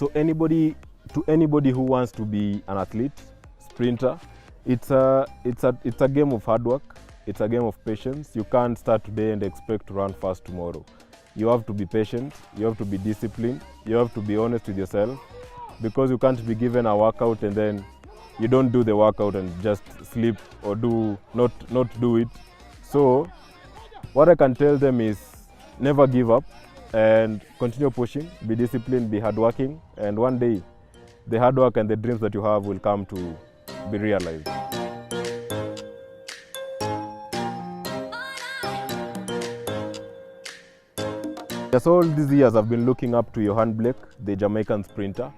So anybody who wants to be an athlete, sprinter, it's a game of hard work. It's a game of patience. You can't start today and expect to run fast tomorrow. You have to be patient, you have to be disciplined, you have to be honest with yourself, because you can't be given a workout and then you don't do the workout and just sleep or not do it. So what I can tell them is never give up and continue pushing, be disciplined, be hardworking, and one day the hard work and the dreams that you have will come to be realized. Yes, all these years I've been looking up to Johan Blake, the Jamaican sprinter.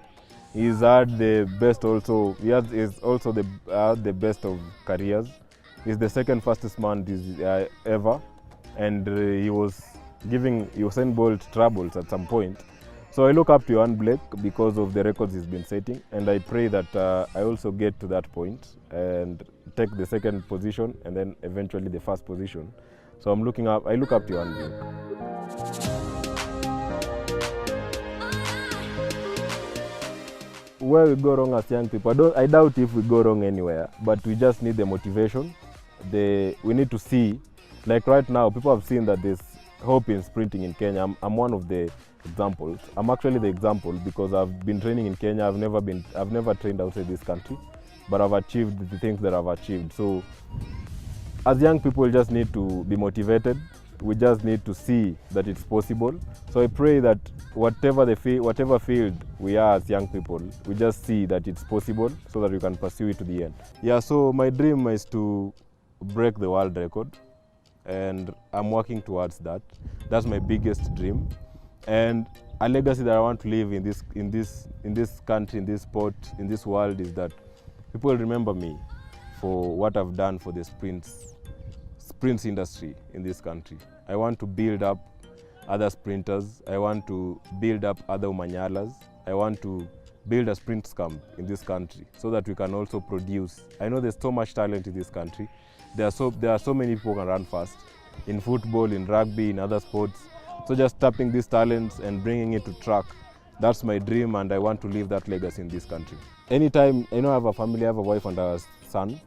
He's had the best also, is also the best of careers. He's the second fastest man ever, and he was giving Usain Bolt troubles at some point. So I look up to Johan Blake because of the records he's been setting, and I pray that I also get to that point and take the second position and then eventually the first position. So I look up to Johan Blake. Where we go wrong as young people, I doubt if we go wrong anywhere, but we just need the motivation. We need to see, like right now, people have seen that there's hope in sprinting in Kenya. I'm one of the examples. I'm actually the example because I've been training in Kenya. I've never trained outside this country, but I've achieved the things that I've achieved. So as young people, we just need to be motivated. We just need to see that it's possible. So I pray that whatever field we are as young people, we just see that it's possible so that we can pursue it to the end. Yeah, so my dream is to break the world record, and I'm working towards that. That's my biggest dream, and a legacy that I want to leave in this country, in this sport, in this world, is that people remember me for what I've done for the sprints industry in this country. I want to build up other sprinters. I want to build up other Omanyalas. I want to build a sprint camp in this country so that we can also produce. I know there's so much talent in this country. There are so many people who can run fast in football, in rugby, in other sports. So just tapping these talents and bringing it to track, that's my dream, and I want to leave that legacy in this country. Anytime, I have a family, I have a wife and a son,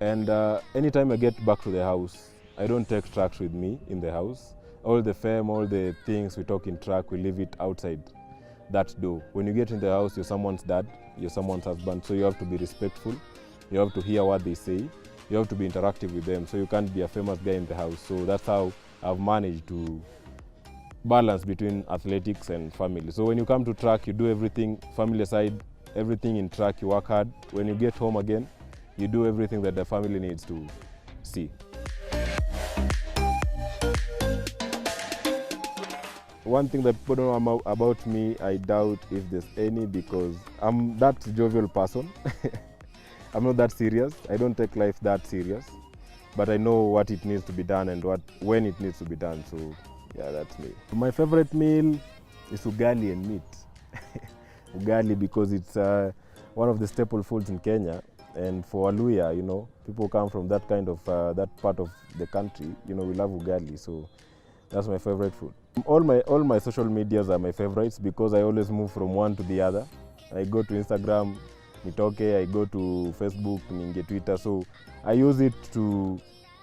and anytime I get back to the house, I don't take tracks with me in the house. All the fame, all the things we talk in track, we leave it outside that door. When you get in the house, you're someone's dad, you're someone's husband, so you have to be respectful. You have to hear what they say. You have to be interactive with them, so you can't be a famous guy in the house. So that's how I've managed to balance between athletics and family. So when you come to track, you do everything, family side, everything in track, you work hard. When you get home again, you do everything that the family needs to see. One thing that people don't know about me, I doubt if there's any, because I'm that jovial person. I'm not that serious. I don't take life that serious, but I know what it needs to be done and when it needs to be done. So yeah, that's me. My favorite meal is ugali and meat. Ugali, because it's one of the staple foods in Kenya, and for Waluya, people come from that kind of that part of the country. We love ugali, so that's my favorite food. All my social medias are my favorites because I always move from one to the other. I go to Instagram, nitoke, I go to Facebook, ninge Twitter. So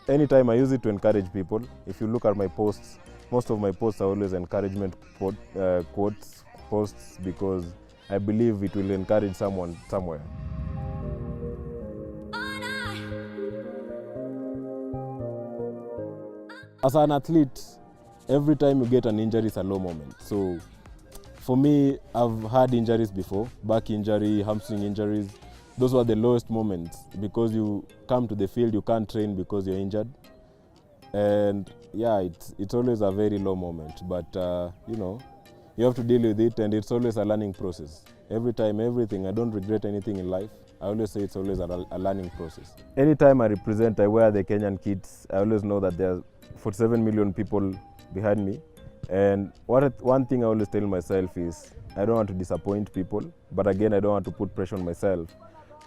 anytime I use it to encourage people. If you look at my posts, most of my posts are always encouragement quotes posts, because I believe it will encourage someone somewhere. As an athlete, every time you get an injury, it's a low moment. So for me, I've had injuries before, back injury, hamstring injuries. Those were the lowest moments, because you come to the field, you can't train because you're injured. And yeah, it's always a very low moment, but you have to deal with it, and it's always a learning process. Every time, everything, I don't regret anything in life. I always say it's always a learning process. Anytime I wear the Kenyan kits, I always know that there are 47 million people behind me. And one thing I always tell myself is, I don't want to disappoint people, but again, I don't want to put pressure on myself.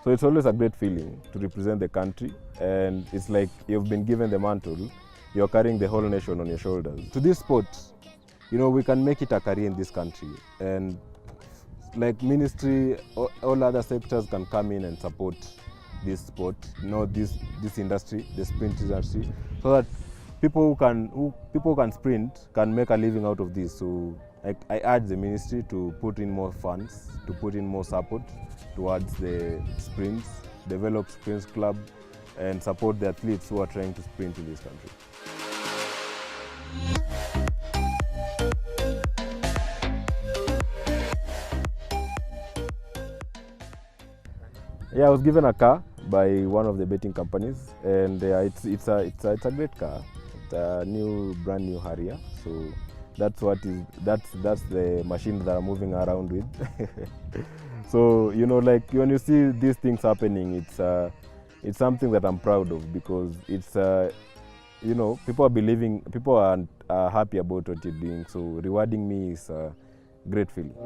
So it's always a great feeling to represent the country, and it's like you've been given the mantle, you're carrying the whole nation on your shoulders. To this sport, we can make it a career in this country, and like ministry, all other sectors can come in and support this sport, this industry, the sprint industry, so that people who can sprint can make a living out of this. So I urge the ministry to put in more funds, to put in more support towards the sprints, develop sprints club, and support the athletes who are trying to sprint in this country. Yeah, I was given a car by one of the betting companies, and it's a great car. It's a brand new Harrier. So that's the machine that I'm moving around with. So like when you see these things happening, it's something that I'm proud of, because it's people are happy about what you're doing. So rewarding me is a great feeling.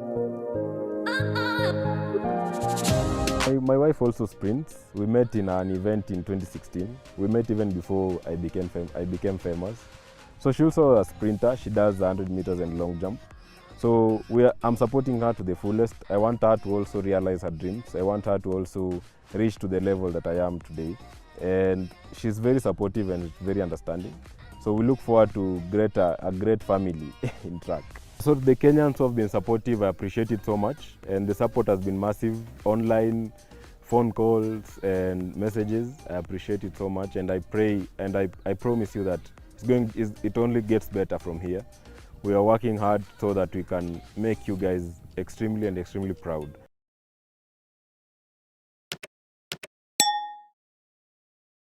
My wife also sprints. We met in an event in 2016. We met even before I became famous. So she's also a sprinter. She does 100 meters and long jump. So I'm supporting her to the fullest. I want her to also realize her dreams. I want her to also reach to the level that I am today. And she's very supportive and very understanding. So we look forward to a great family in track. So the Kenyans who have been supportive, I appreciate it so much, and the support has been massive. Online, phone calls and messages, I appreciate it so much, and I pray and I promise you that it only gets better from here. We are working hard so that we can make you guys extremely proud.